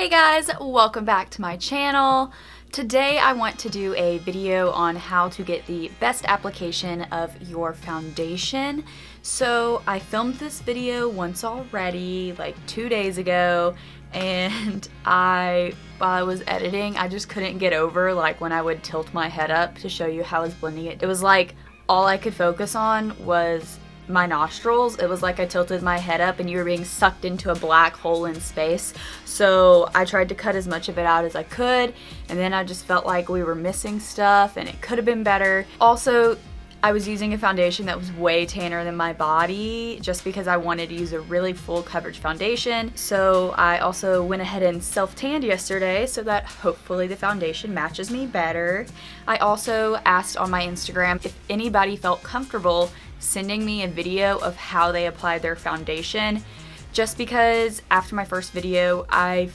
Hey guys, welcome back to my channel. Today I want to do a video on how to get the best application of your foundation. So I filmed this video once already, like 2 days ago, and while I was editing, I just couldn't get over like when I would tilt my head up to show you how I was blending it. It was like all I could focus on was my nostrils. It was like I tilted my head up and you were being sucked into a black hole in space. So I tried to cut as much of it out as I could, and then I just felt like we were missing stuff and it could have been better. Also, I was using a foundation that was way tanner than my body just because I wanted to use a really full coverage foundation. So I also went ahead and self-tanned yesterday so that hopefully the foundation matches me better. I also asked on my Instagram if anybody felt comfortable sending me a video of how they applied their foundation, just because after my first video I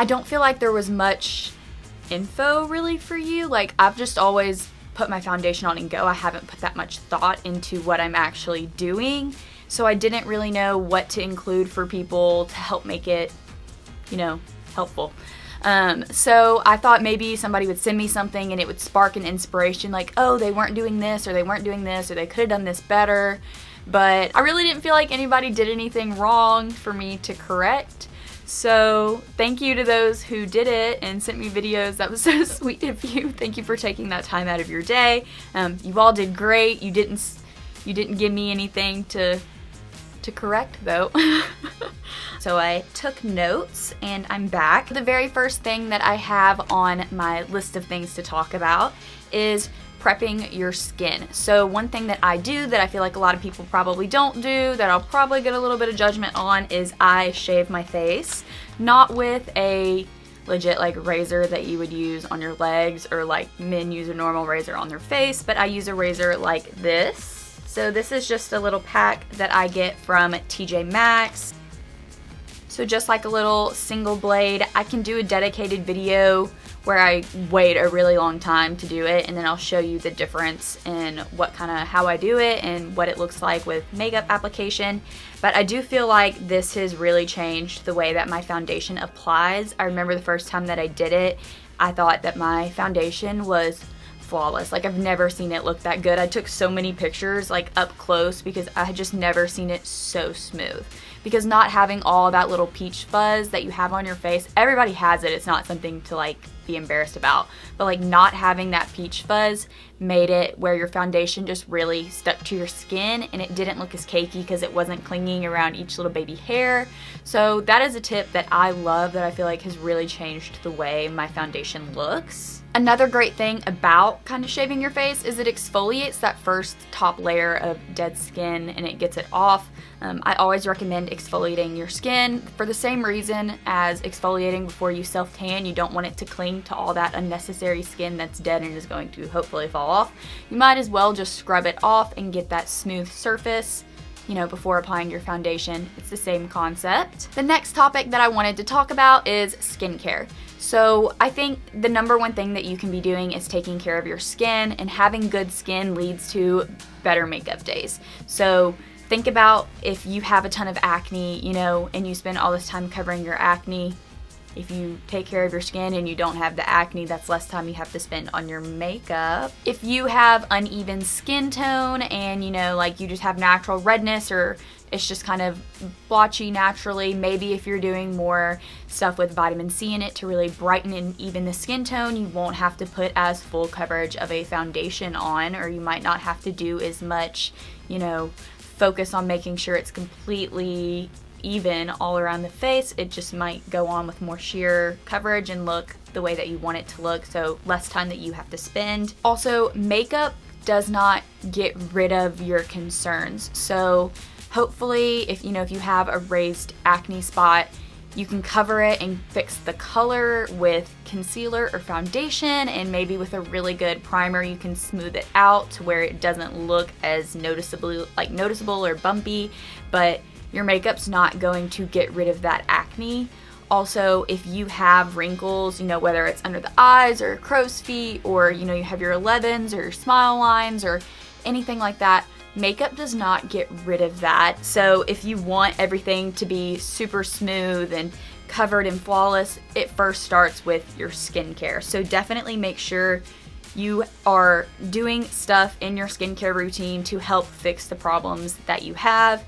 don't feel like there was much info really for you. Like, I've just always put my foundation on and go. I haven't put that much thought into what I'm actually doing, so I didn't really know what to include for people to help make it, helpful. So I thought maybe somebody would send me something and it would spark an inspiration, like, oh, they weren't doing this, or they weren't doing this, or they could have done this better. But I really didn't feel like anybody did anything wrong for me to correct. So thank you to those who did it and sent me videos. That was so sweet of you. Thank you for taking that time out of your day. You all did great. You didn't give me anything to correct though. So I took notes and I'm back. The very first thing that I have on my list of things to talk about is prepping your skin. So one thing that I do that I feel like a lot of people probably don't do, that I'll probably get a little bit of judgment on, is I shave my face. Not with a legit like razor that you would use on your legs, or like men use a normal razor on their face, but I use a razor like this. So this is just a little pack that I get from TJ Maxx. So just like a little single blade. I can do a dedicated video where I wait a really long time to do it, and then I'll show you the difference in how I do it and what it looks like with makeup application. But I do feel like this has really changed the way that my foundation applies. I remember the first time that I did it, I thought that my foundation was flawless. Like, I've never seen it look that good. I took so many pictures like up close because I had just never seen it so smooth. Because not having all that little peach fuzz that you have on your face, everybody has it, it's not something to like be embarrassed about, but like not having that peach fuzz made it where your foundation just really stuck to your skin and it didn't look as cakey because it wasn't clinging around each little baby hair. So that is a tip that I love, that I feel like has really changed the way my foundation looks. Another great thing about kind of shaving your face is it exfoliates that first top layer of dead skin and it gets it off. I always recommend exfoliating your skin for the same reason as exfoliating before you self-tan. You don't want it to cling to all that unnecessary skin that's dead and is going to hopefully fall off. You might as well just scrub it off and get that smooth surface, before applying your foundation. It's the same concept. The next topic that I wanted to talk about is skincare. So I think the number one thing that you can be doing is taking care of your skin, and having good skin leads to better makeup days. So think about if you have a ton of acne, and you spend all this time covering your acne. If you take care of your skin and you don't have the acne, that's less time you have to spend on your makeup. If you have uneven skin tone and like you just have natural redness, or it's just kind of blotchy naturally, maybe if you're doing more stuff with vitamin C in it to really brighten and even the skin tone, you won't have to put as full coverage of a foundation on, or you might not have to do as much, focus on making sure it's completely even all around the face. It just might go on with more sheer coverage and look the way that you want it to look, so less time that you have to spend. Also, makeup does not get rid of your concerns. So hopefully if you have a raised acne spot, you can cover it and fix the color with concealer or foundation, and maybe with a really good primer you can smooth it out to where it doesn't look as noticeable or bumpy, but your makeup's not going to get rid of that acne. Also, if you have wrinkles, whether it's under the eyes or crow's feet, or you have your 11s or your smile lines or anything like that, makeup does not get rid of that. So if you want everything to be super smooth and covered and flawless, it first starts with your skincare. So definitely make sure you are doing stuff in your skincare routine to help fix the problems that you have.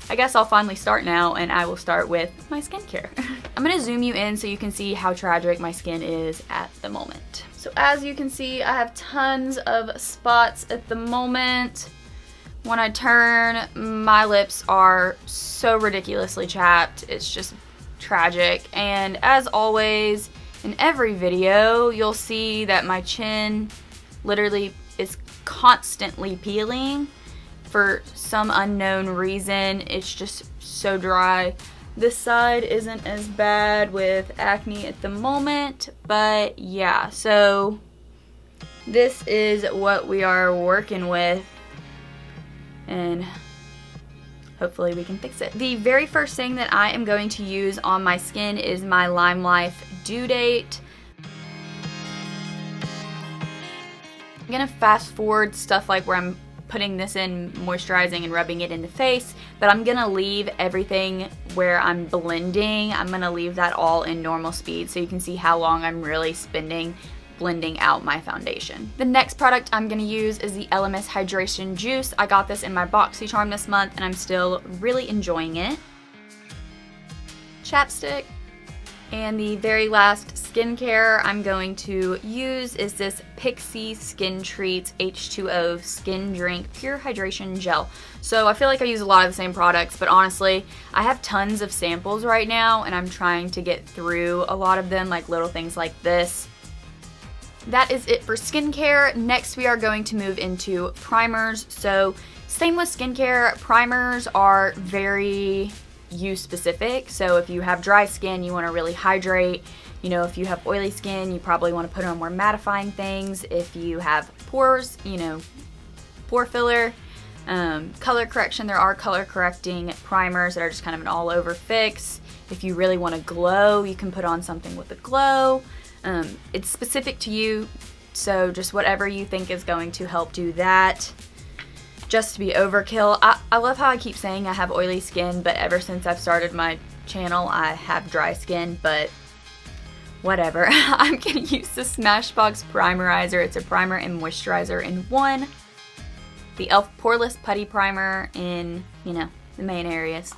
I guess I'll finally start now, and I will start with my skincare. I'm gonna zoom you in so you can see how tragic my skin is at the moment. So as you can see, I have tons of spots at the moment. When I turn, my lips are so ridiculously chapped. It's just tragic. And as always, in every video, you'll see that my chin literally is constantly peeling. For some unknown reason, it's just so dry. This side isn't as bad with acne at the moment, but yeah, so this is what we are working with, and hopefully we can fix it. The very first thing that I am going to use on my skin is my Lime Life Due Date. I'm gonna fast forward stuff like where I'm putting this in, moisturizing and rubbing it in the face, but I'm gonna leave everything where I'm blending. I'm gonna leave that all in normal speed so you can see how long I'm really spending blending out my foundation. The next product I'm gonna use is the Elemis Hydration Juice. I got this in my BoxyCharm this month and I'm still really enjoying it. Chapstick. And the very last skincare I'm going to use is this Pixi Skin Treats H2O Skin Drink Pure Hydration Gel. So I feel like I use a lot of the same products, but honestly, I have tons of samples right now and I'm trying to get through a lot of them, like little things like this. That is it for skincare. Next, we are going to move into primers. So same with skincare, primers are very use specific. So if you have dry skin, you want to really hydrate. You know, if you have oily skin, you probably want to put on more mattifying things. If you have pores, you know, pore filler, color correction, there are color correcting primers that are just kind of an all over fix. If you really want to glow, you can put on something with a glow. It's specific to you, so just whatever you think is going to help do that. Just to be overkill. I love how I keep saying I have oily skin, but ever since I've started my channel, I have dry skin, but whatever. I'm gonna use the Smashbox Primerizer. It's a primer and moisturizer in one. The e.l.f. Poreless Putty Primer in, you know, the main areas.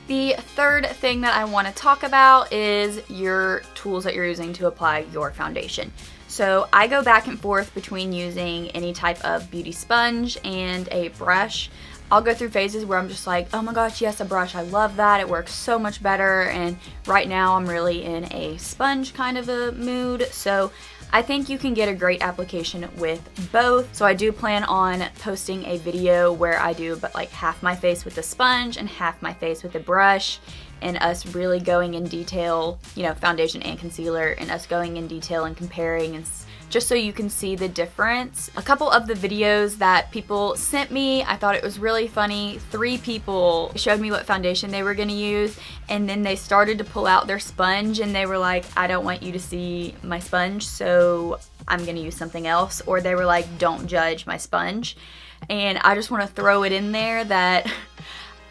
The third thing that I want to talk about is your tools that you're using to apply your foundation. So I go back and forth between using any type of beauty sponge and a brush. I'll go through phases where I'm just like, oh my gosh, yes, a brush, I love that, it works so much better, and right now I'm really in a sponge kind of a mood. So I think you can get a great application with both. So I do plan on posting a video where I do but like half my face with the sponge and half my face with the brush, and us really going in detail, you know, foundation and concealer, and us going in detail and comparing, and just so you can see the difference. A couple of the videos that people sent me, I thought it was really funny. 3 people showed me what foundation they were gonna use, and then they started to pull out their sponge and they were like, I don't want you to see my sponge, so I'm gonna use something else. Or they were like, don't judge my sponge. And I just wanna throw it in there that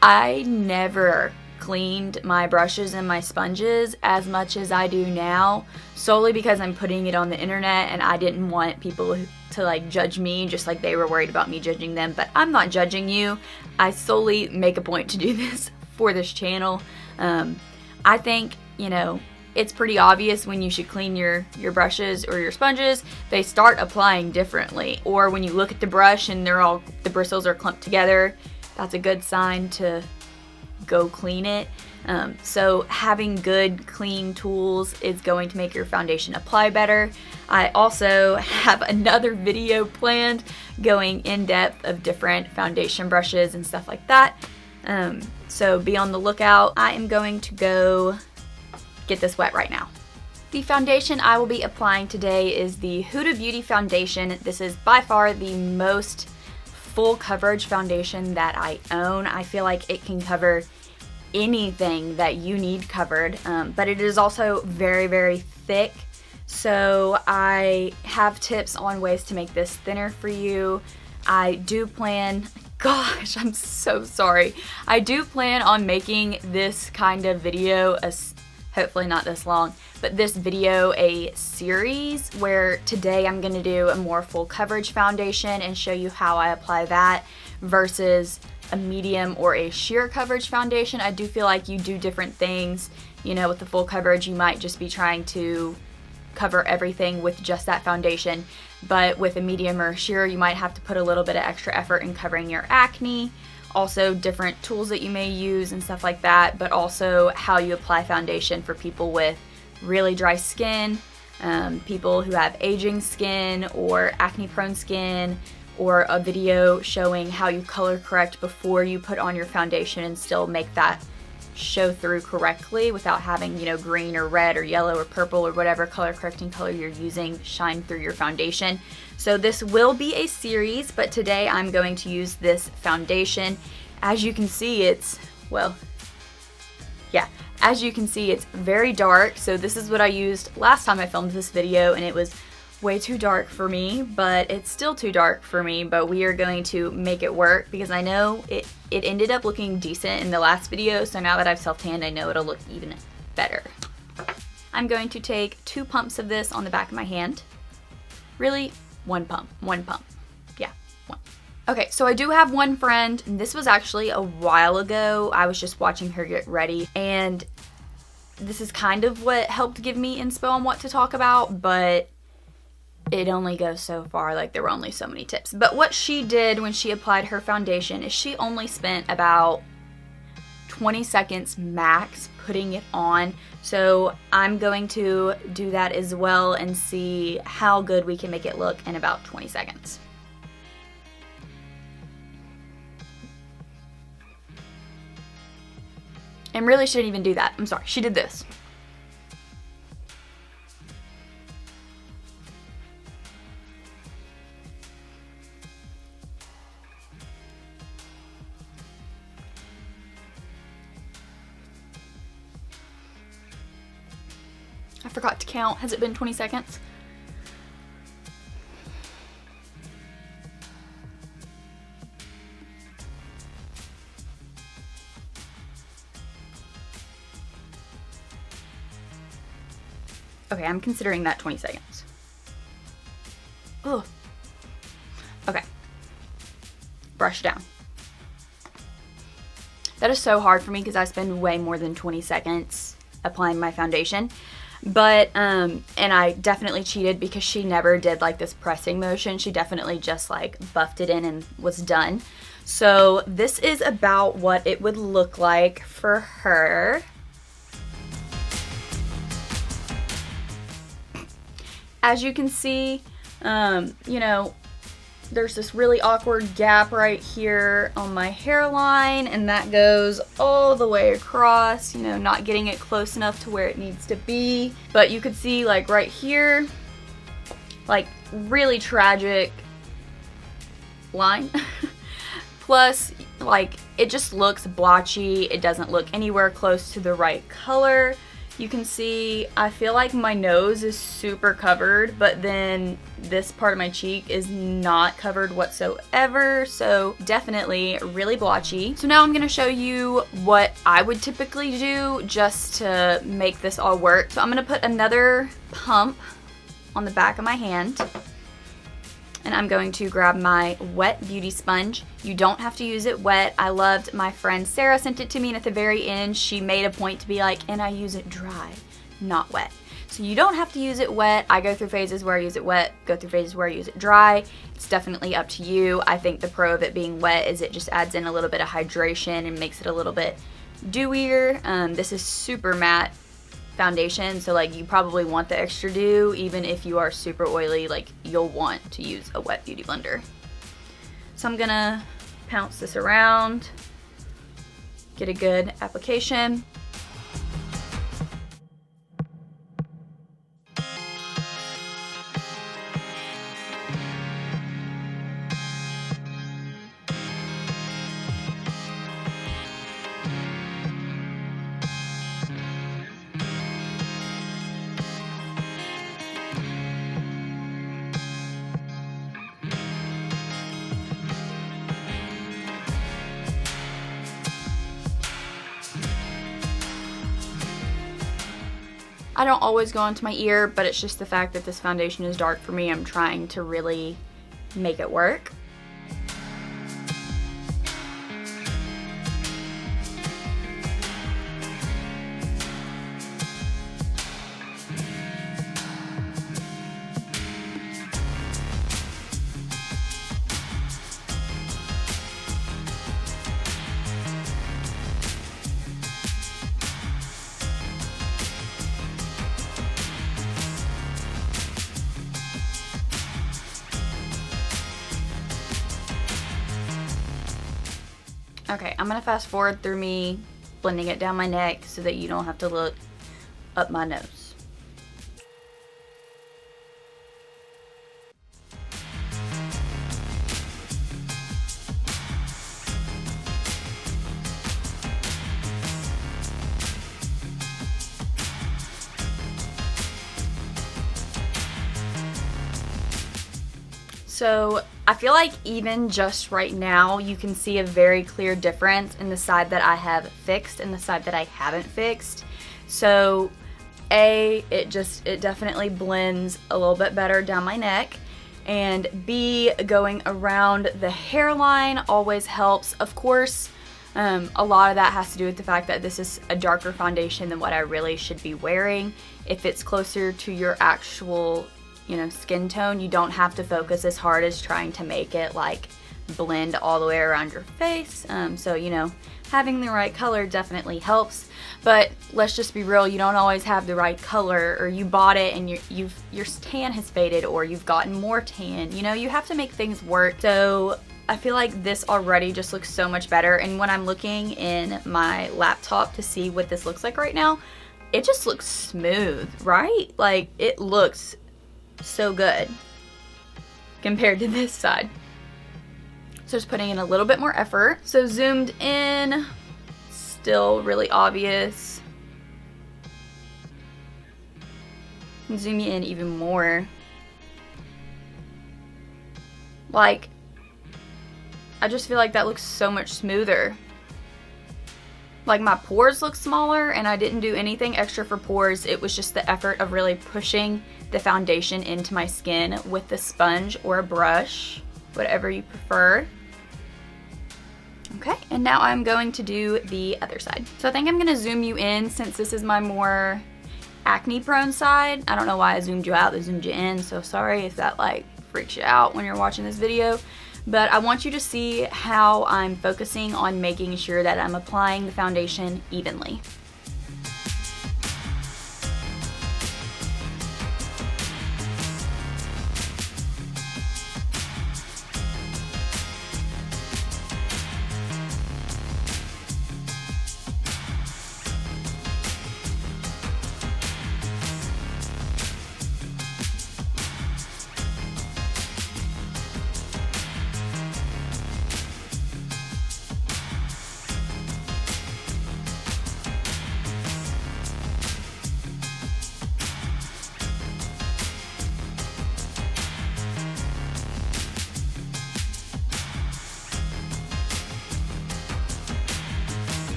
I never cleaned my brushes and my sponges as much as I do now, solely because I'm putting it on the internet and I didn't want people to like judge me just like they were worried about me judging them. But I'm not judging you. I solely make a point to do this for this channel. I think, you know, it's pretty obvious when you should clean your brushes or your sponges. They start applying differently. Or when you look at the brush and the bristles are clumped together, that's a good sign to go clean it. So having good clean tools is going to make your foundation apply better. I also have another video planned going in depth of different foundation brushes and stuff like that. So be on the lookout. I am going to go get this wet right now. The foundation I will be applying today is the Huda Beauty Foundation. This is by far the most full coverage foundation that I own. I feel like it can cover anything that you need covered, but it is also very, very thick. So I have tips on ways to make this thinner for you. I do plan, gosh, I'm so sorry. I do plan on making this kind of video, hopefully not this long, but this video a series where today I'm going to do a more full coverage foundation and show you how I apply that versus a medium or a sheer coverage foundation. I do feel like you do different things. You know, with the full coverage, you might just be trying to cover everything with just that foundation, but with a medium or sheer, you might have to put a little bit of extra effort in covering your acne. Also, different tools that you may use and stuff like that, but also how you apply foundation for people with really dry skin, people who have aging skin or acne prone skin, or a video showing how you color correct before you put on your foundation and still make that show through correctly without having, you know, green or red or yellow or purple or whatever color correcting color you're using shine through your foundation. So this will be a series, but today I'm going to use this foundation. As you can see, it's, well, yeah, as you can see, it's very dark. So this is what I used last time I filmed this video, and it was way too dark for me, but it's still too dark for me, but we are going to make it work because I know it ended up looking decent in the last video, so now that I've self-tanned, I know it'll look even better. I'm going to take 2 pumps of this on the back of my hand. Really, one pump, yeah, one. Okay, so I do have one friend, and this was actually a while ago. I was just watching her get ready, and this is kind of what helped give me inspo on what to talk about, but it only goes so far. Like, there were only so many tips. But what she did when she applied her foundation is she only spent about 20 seconds max putting it on. So I'm going to do that as well and see how good we can make it look in about 20 seconds. And really, she didn't even do that. I'm sorry, she did this. I forgot to count. Has it been 20 seconds? Okay, I'm considering that 20 seconds. Ugh. Okay. Brush down. That is so hard for me because I spend way more than 20 seconds applying my foundation. But, and I definitely cheated because she never did like this pressing motion. She definitely just like buffed it in and was done. So this is about what it would look like for her. As you can see, you know, there's this really awkward gap right here on my hairline, and that goes all the way across, you know, not getting it close enough to where it needs to be. But you could see like right here, like really tragic line. Plus, like, it just looks blotchy. It doesn't look anywhere close to the right color. You can see, I feel like my nose is super covered, but then this part of my cheek is not covered whatsoever, so definitely really blotchy. So now I'm gonna show you what I would typically do just to make this all work. So I'm gonna put another pump on the back of my hand, and I'm going to grab my wet beauty sponge. You don't have to use it wet. I loved, my friend Sarah sent it to me, and at the very end she made a point to be like, and I use it dry, not wet. So you don't have to use it wet. I go through phases where I use it wet, go through phases where I use it dry. It's definitely up to you. I think the pro of it being wet is it just adds in a little bit of hydration and makes it a little bit dewier. This is super matte foundation, so like you probably want the extra dew. Even if you are super oily, like you'll want to use a wet beauty blender. So I'm gonna pounce this around, get a good application. I don't always go onto my ear, but it's just the fact that this foundation is dark for me. I'm trying to really make it work. Okay, I'm gonna fast forward through me blending it down my neck so that you don't have to look up my nose. So I feel like even just right now, you can see a very clear difference in the side that I have fixed and the side that I haven't fixed. So it definitely blends a little bit better down my neck. And B, going around the hairline always helps. Of course, a lot of that has to do with the fact that this is a darker foundation than what I really should be wearing. If it's closer to your actual skin tone, you don't have to focus as hard as trying to make it like blend all the way around your face. So having the right color definitely helps, but let's just be real, you don't always have the right color, or you bought it and your tan has faded, or you've gotten more tan. You have to make things work. So I feel like this already just looks so much better, and when I'm looking in my laptop to see what this looks like right now, it just looks smooth, right? Like, it looks so good compared to this side. So just putting in a little bit more effort. So zoomed in, still really obvious. Zoom you in even more. Like, I just feel like that looks so much smoother. Like, my pores look smaller, and I didn't do anything extra for pores. It was just the effort of really pushing the foundation into my skin with the sponge or a brush, whatever you prefer. Okay, and now I'm going to do the other side. So I think I'm gonna zoom you in, since this is my more acne prone side. I don't know why I zoomed you out, I zoomed you in, so sorry if that like freaks you out when you're watching this video. But I want you to see how I'm focusing on making sure that I'm applying the foundation evenly.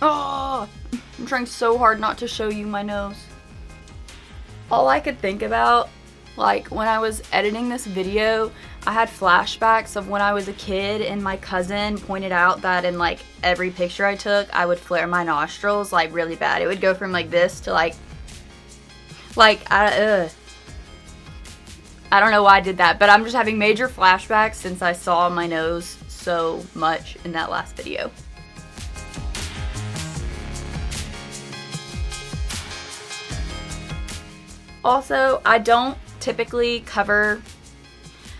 Oh, I'm trying so hard not to show you my nose. All I could think about, like, when I was editing this video, I had flashbacks of when I was a kid, and my cousin pointed out that in like every picture I took, I would flare my nostrils like really bad. It would go from like this to I don't know why I did that, but I'm just having major flashbacks since I saw my nose so much in that last video. Also, I don't typically cover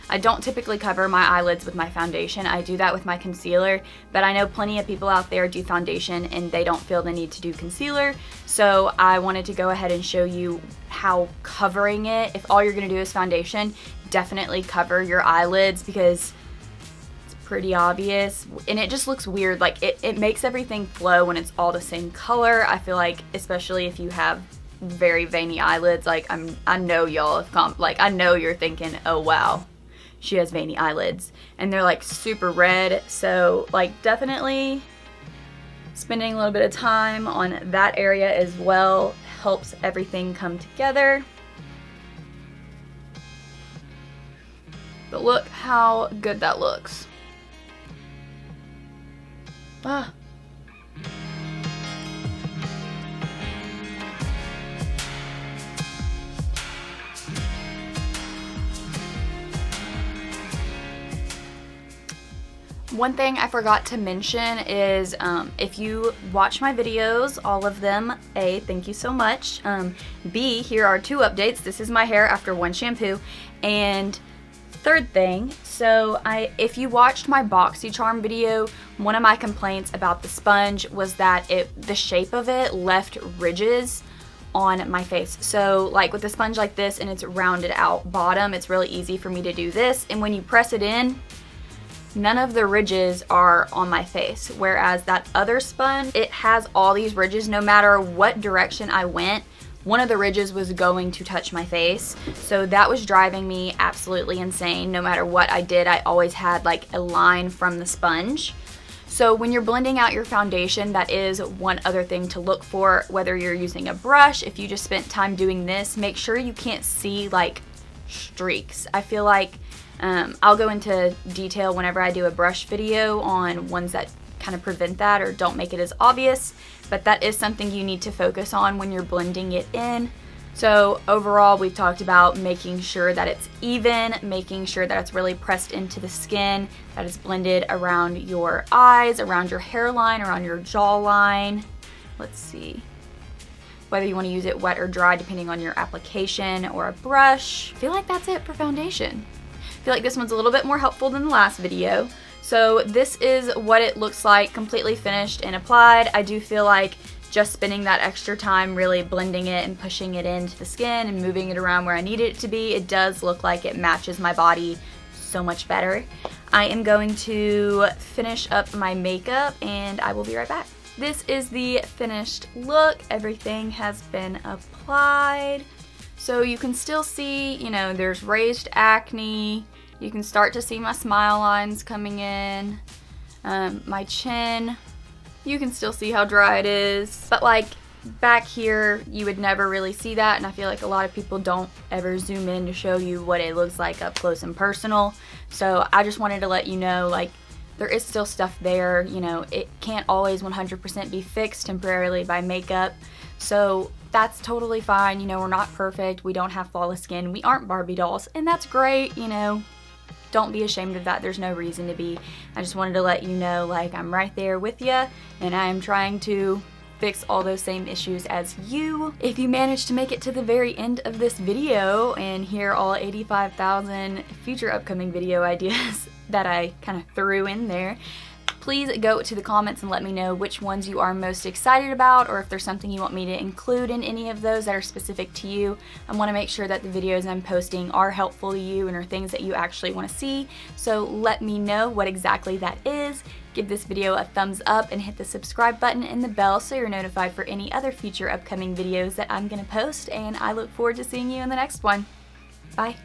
my eyelids with my foundation. I do that with my concealer, but I know plenty of people out there do foundation and they don't feel the need to do concealer. So I wanted to go ahead and show you how covering it, if all you're gonna do is foundation, definitely cover your eyelids, because it's pretty obvious and it just looks weird. Like, it makes everything flow when it's all the same color. I feel like, especially if you have very veiny eyelids, like I know y'all have I know you're thinking, oh wow, she has veiny eyelids, and they're like super red, so like definitely spending a little bit of time on that area as well helps everything come together. But look how good that looks. Ah. One thing I forgot to mention is if you watch my videos, all of them, A, thank you so much. B, here are 2 updates. This is my hair after 1 shampoo. And third thing, so if you watched my BoxyCharm video, one of my complaints about the sponge was that the shape of it left ridges on my face. So like with a sponge like this and it's rounded out bottom, it's really easy for me to do this. And when you press it in, none of the ridges are on my face, whereas that other sponge, it has all these ridges. No matter what direction I went, one of the ridges was going to touch my face. So that was driving me absolutely insane. No matter what I did, I always had like a line from the sponge. So when you're blending out your foundation, that is one other thing to look for, whether you're using a brush. If you just spent time doing this, make sure you can't see like streaks. I feel like I'll go into detail whenever I do a brush video on ones that kind of prevent that or don't make it as obvious, but that is something you need to focus on when you're blending it in. So overall, we've talked about making sure that it's even, making sure that it's really pressed into the skin, that it's blended around your eyes, around your hairline, around your jawline. Let's see. Whether you want to use it wet or dry depending on your application or a brush. I feel like that's it for foundation. I feel like this one's a little bit more helpful than the last video. So this is what it looks like completely finished and applied. I do feel like just spending that extra time really blending it and pushing it into the skin and moving it around where I need it to be, it does look like it matches my body so much better. I am going to finish up my makeup and I will be right back. This is the finished look. Everything has been applied. So you can still see, you know, there's raised acne. You can start to see my smile lines coming in. My chin, you can still see how dry it is. But like back here, you would never really see that. And I feel like a lot of people don't ever zoom in to show you what it looks like up close and personal. So I just wanted to let you know, like, there is still stuff there. You know, it can't always 100% be fixed temporarily by makeup. So that's totally fine. You know, we're not perfect. We don't have flawless skin. We aren't Barbie dolls. And that's great, you know. Don't be ashamed of that. There's no reason to be. I just wanted to let you know, like, I'm right there with you, and I am trying to fix all those same issues as you. If you managed to make it to the very end of this video and hear all 85,000 future upcoming video ideas that I kind of threw in there, please go to the comments and let me know which ones you are most excited about, or if there's something you want me to include in any of those that are specific to you. I want to make sure that the videos I'm posting are helpful to you and are things that you actually want to see. So let me know what exactly that is. Give this video a thumbs up and hit the subscribe button and the bell so you're notified for any other future upcoming videos that I'm going to post, and I look forward to seeing you in the next one. Bye.